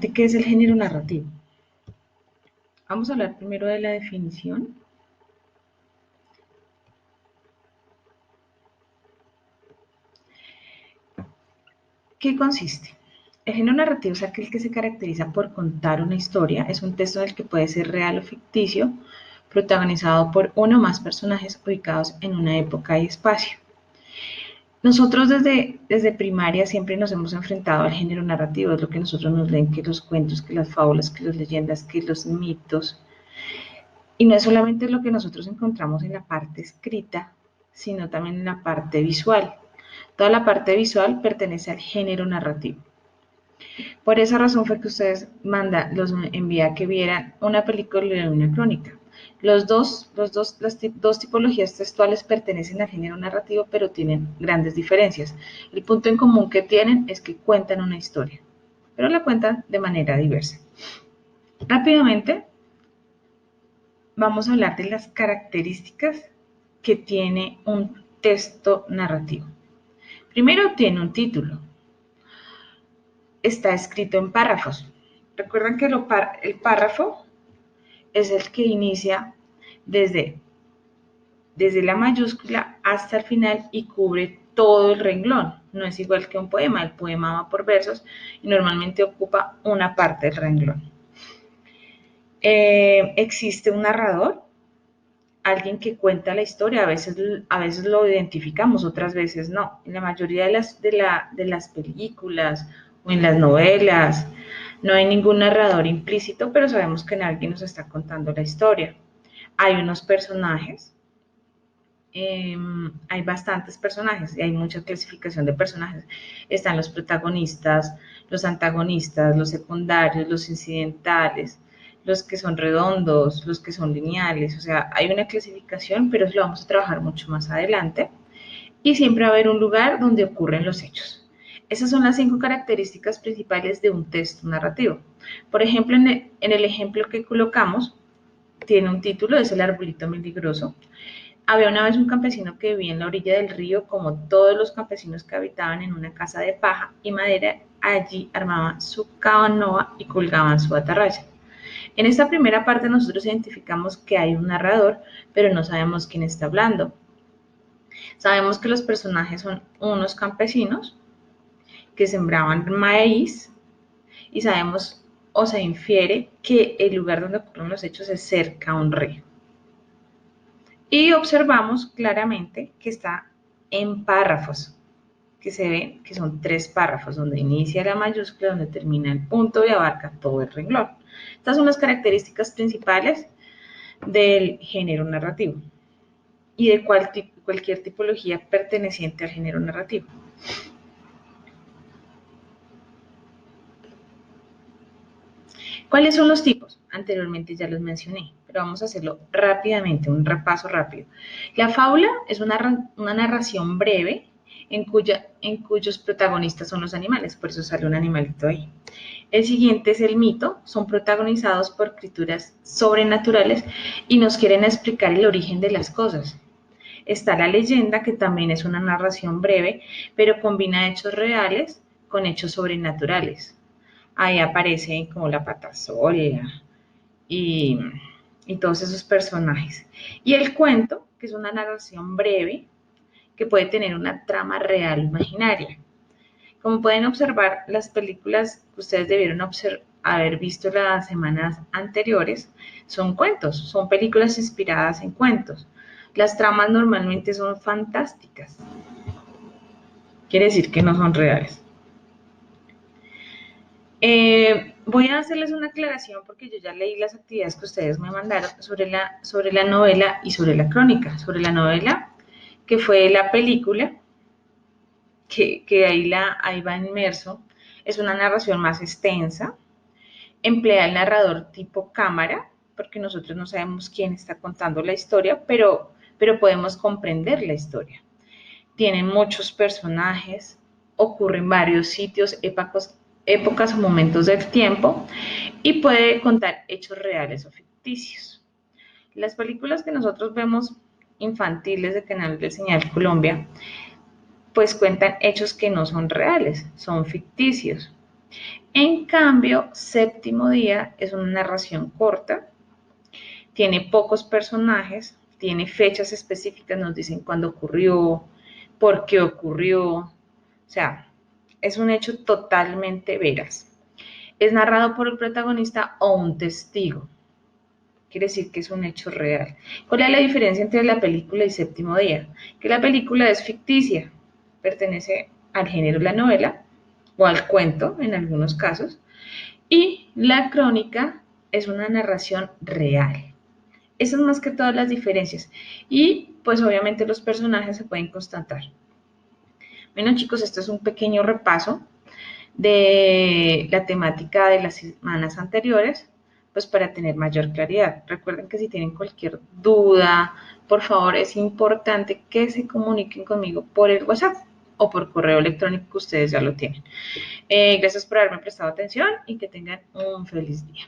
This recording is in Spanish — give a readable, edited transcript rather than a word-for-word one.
básicamente, ¿qué es el género narrativo? Vamos a hablar primero de la definición. ¿Qué consiste? El género narrativo es aquel que se caracteriza por contar una historia. Es un texto en el que puede ser real o ficticio, protagonizado por uno o más personajes ubicados en una época y espacio. Nosotros desde primaria siempre nos hemos enfrentado al género narrativo, es lo que nosotros nos leen, que los cuentos, que las fábulas, que las leyendas, que los mitos. Y no es solamente lo que nosotros encontramos en la parte escrita, sino también en la parte visual. Toda la parte visual pertenece al género narrativo. Por esa razón fue que ustedes los envía a que vieran una película y una crónica. Las dos tipologías textuales pertenecen al género narrativo, pero tienen grandes diferencias. El punto en común que tienen es que cuentan una historia, pero la cuentan de manera diversa. Rápidamente, vamos a hablar de las características que tiene un texto narrativo. Primero, tiene un título. Está escrito en párrafos. Recuerden que el párrafo es el que inicia desde la mayúscula hasta el final y cubre todo el renglón. No es igual que un poema. El poema va por versos y normalmente ocupa una parte del renglón. Existe un narrador, alguien que cuenta la historia. A veces lo identificamos, otras veces no. En la mayoría de las películas o en las novelas no hay ningún narrador implícito, pero sabemos que alguien nos está contando la historia. Hay unos personajes, hay bastantes personajes y hay mucha clasificación de personajes. Están los protagonistas, los antagonistas, los secundarios, los incidentales, los que son redondos, los que son lineales. O sea, hay una clasificación, pero eso lo vamos a trabajar mucho más adelante. Y siempre va a haber un lugar donde ocurren los hechos. Esas son las 5 características principales de un texto narrativo. Por ejemplo, en el ejemplo que colocamos, tiene un título, es El arbolito peligroso. Había una vez un campesino que vivía en la orilla del río, como todos los campesinos que habitaban en una casa de paja y madera. Allí armaban su canoa y colgaban su atarraya. En esta primera parte nosotros identificamos que hay un narrador, pero no sabemos quién está hablando. Sabemos que los personajes son unos campesinos que sembraban maíz y sabemos o se infiere que el lugar donde ocurren los hechos es cerca a un río. Y observamos claramente que está en párrafos, que se ve que son 3 párrafos, donde inicia la mayúscula, donde termina el punto y abarca todo el renglón. Estas son las características principales del género narrativo y de cualquier tipología perteneciente al género narrativo. ¿Cuáles son los tipos? Anteriormente ya los mencioné, pero vamos a hacerlo rápidamente, un repaso rápido. La fábula es una narración breve en cuyos protagonistas son los animales, por eso sale un animalito ahí. El siguiente es el mito, son protagonizados por criaturas sobrenaturales y nos quieren explicar el origen de las cosas. Está la leyenda, que también es una narración breve, pero combina hechos reales con hechos sobrenaturales. Ahí aparecen como la patasola y, y todos esos personajes. Y el cuento, que es una narración breve, que puede tener una trama real o imaginaria. Como pueden observar, las películas que ustedes debieron haber visto las semanas anteriores son cuentos, son películas inspiradas en cuentos. Las tramas normalmente son fantásticas. Quiere decir que no son reales. Voy a hacerles una aclaración porque yo ya leí las actividades que ustedes me mandaron sobre la novela y sobre la crónica. Sobre la novela, que fue la película, que ahí va inmerso, es una narración más extensa, emplea el narrador tipo cámara, porque nosotros no sabemos quién está contando la historia, pero podemos comprender la historia. Tiene muchos personajes, ocurre en varios sitios, épocas o momentos del tiempo y puede contar hechos reales o ficticios. Las películas que nosotros vemos infantiles de Canal de Señal Colombia, pues cuentan hechos que no son reales, son ficticios. En cambio, séptimo día es una narración corta, tiene pocos personajes, tiene fechas específicas, nos dicen cuándo ocurrió, por qué ocurrió, o sea, es un hecho totalmente veraz. Es narrado por el protagonista o un testigo. Quiere decir que es un hecho real. ¿Cuál es la diferencia entre la película y Séptimo Día? Que la película es ficticia, pertenece al género de la novela o al cuento en algunos casos, y la crónica es una narración real. Esas son más que todas las diferencias. Y pues obviamente los personajes se pueden constatar. Bueno chicos, esto es un pequeño repaso de la temática de las semanas anteriores, pues para tener mayor claridad. Recuerden que si tienen cualquier duda, por favor, es importante que se comuniquen conmigo por el WhatsApp o por correo electrónico que ustedes ya lo tienen. Gracias por haberme prestado atención y que tengan un feliz día.